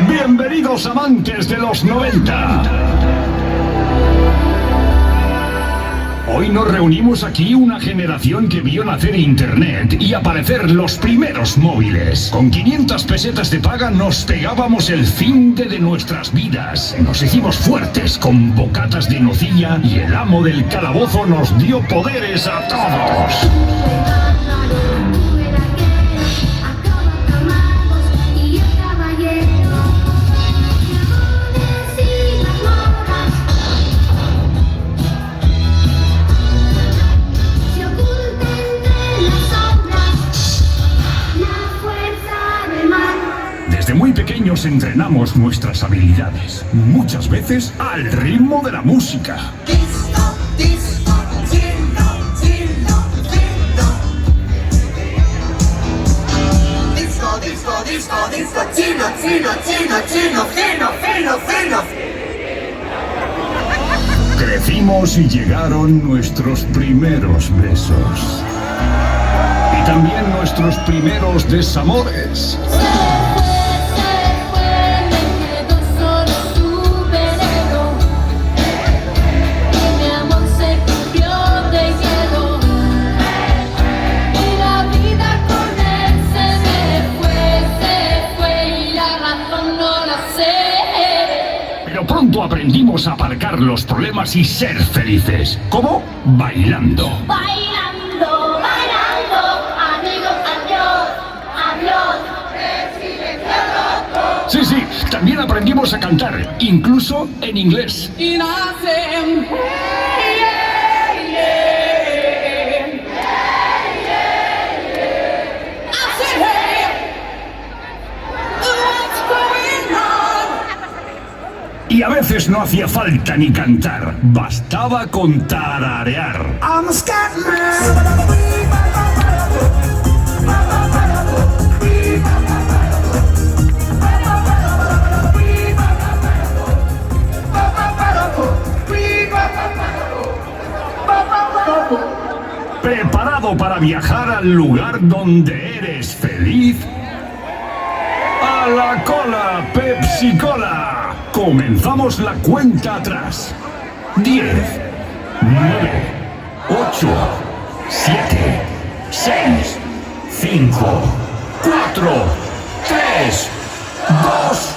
Bienvenidos amantes de los 90. Hoy nos reunimos aquí una generación que vio nacer Internet y aparecer los primeros móviles. Con 500 pesetas de paga nos pegábamos el finde de nuestras vidas. Nos hicimos fuertes con bocatas de nocilla y el amo del calabozo nos dio poderes a todos. Desde muy pequeños entrenamos nuestras habilidades, muchas veces al ritmo de la música. Crecimos y llegaron nuestros primeros besos. Y también nuestros primeros desamores. Pronto aprendimos a aparcar los problemas y ser felices. ¿Cómo? Bailando. Bailando, bailando, amigos, adiós, adiós. Sí, sí, también aprendimos a cantar, incluso en inglés. Y a veces no hacía falta ni cantar, bastaba con tararear. I'm a Scatman. ¿Preparado para viajar al lugar donde eres feliz? ¡A la cola, Pepsi Cola! Comenzamos la cuenta atrás. 10, 9, 8, 7, 6, 5, 4, 3, 2,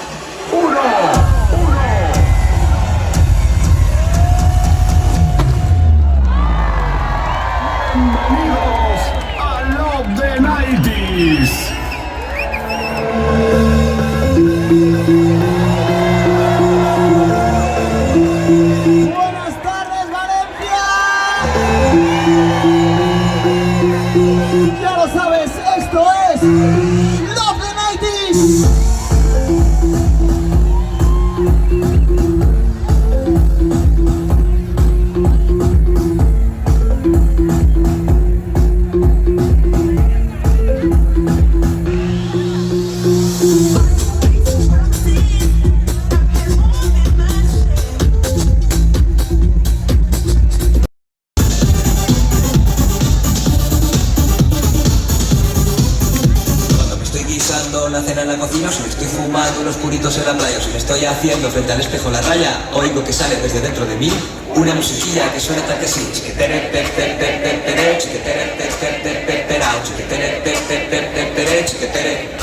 1. Bienvenidos a Love the 90s. Buenas tardes, Valencia. Ya lo sabes, esto es Love the 90s. La cena en la cocina, si me estoy fumando unos puritos en la playa, o si me estoy haciendo frente al espejo la raya, oigo que sale desde dentro de mí una musiquilla que suena tal que así. Chiquetere, chiquetere, chiquetere, chiquetere.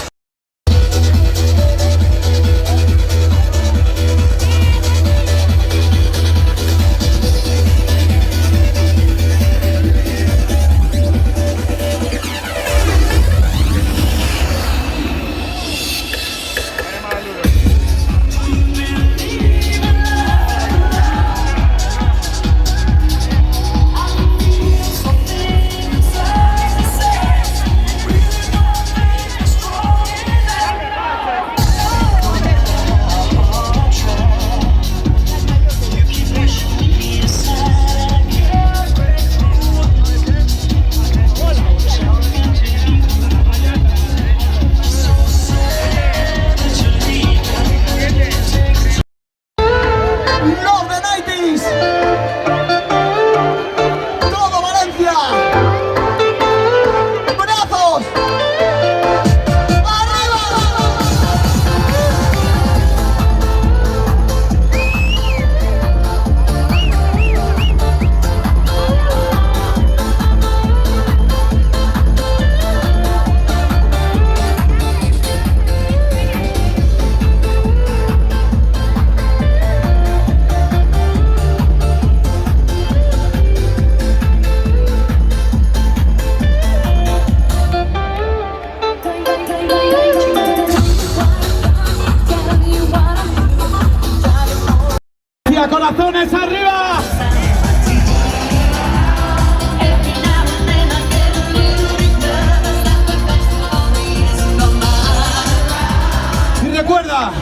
Valencia.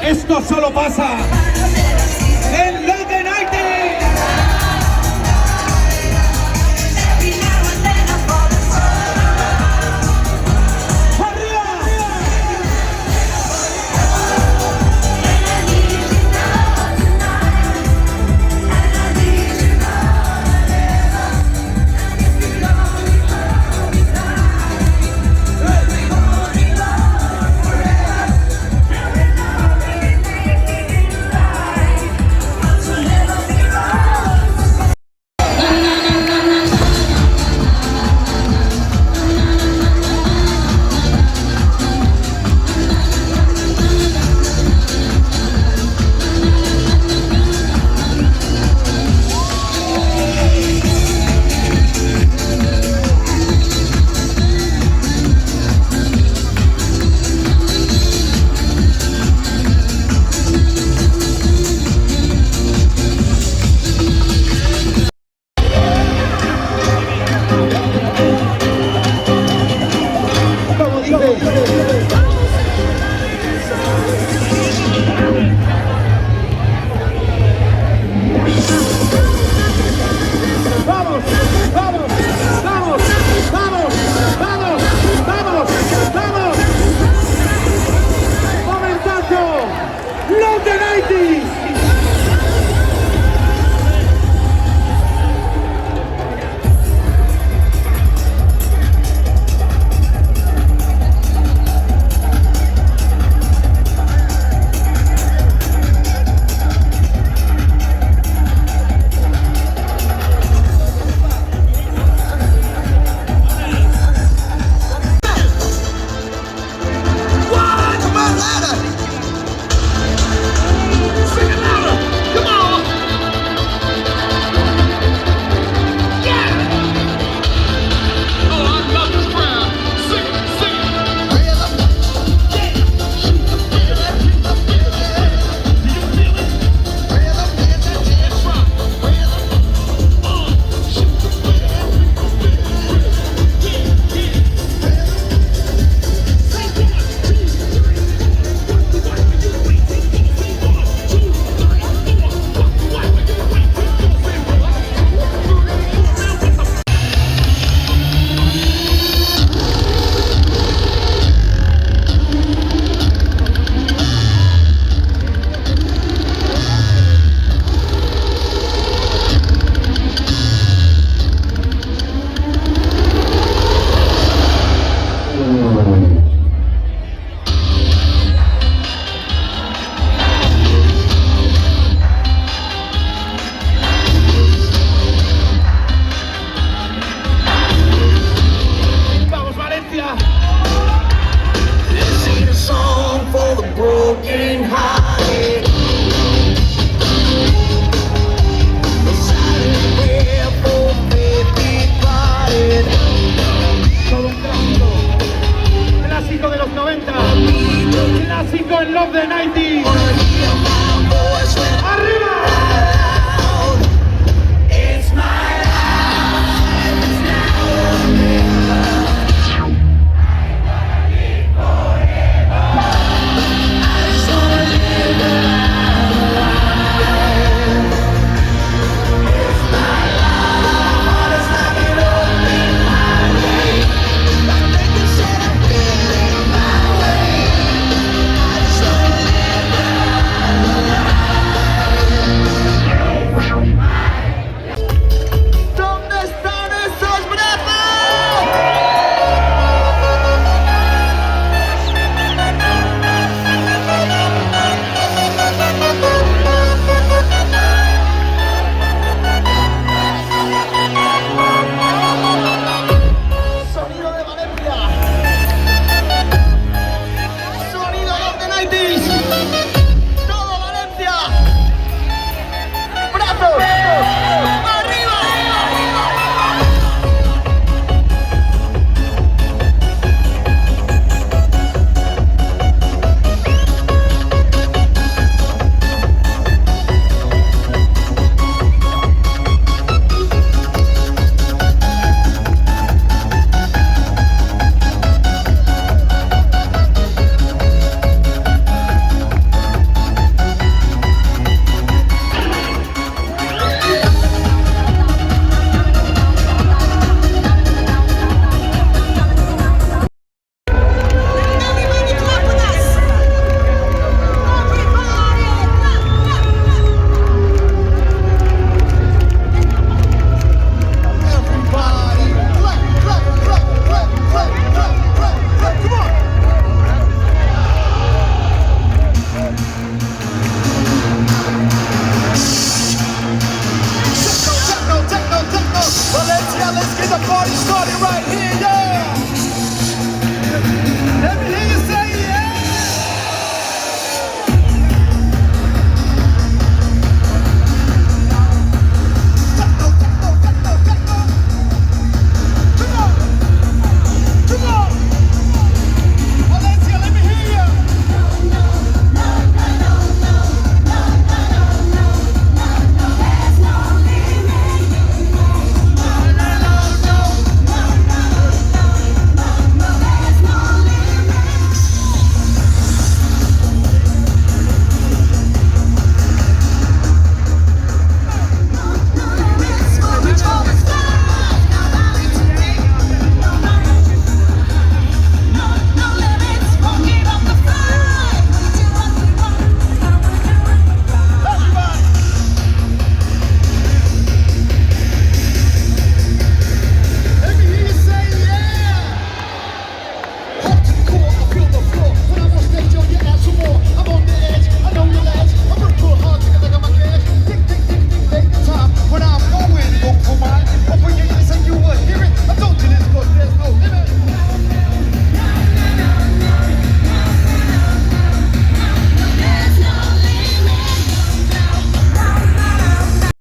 Esto solo pasa en Love the 90s. Clásico en Love the 90s.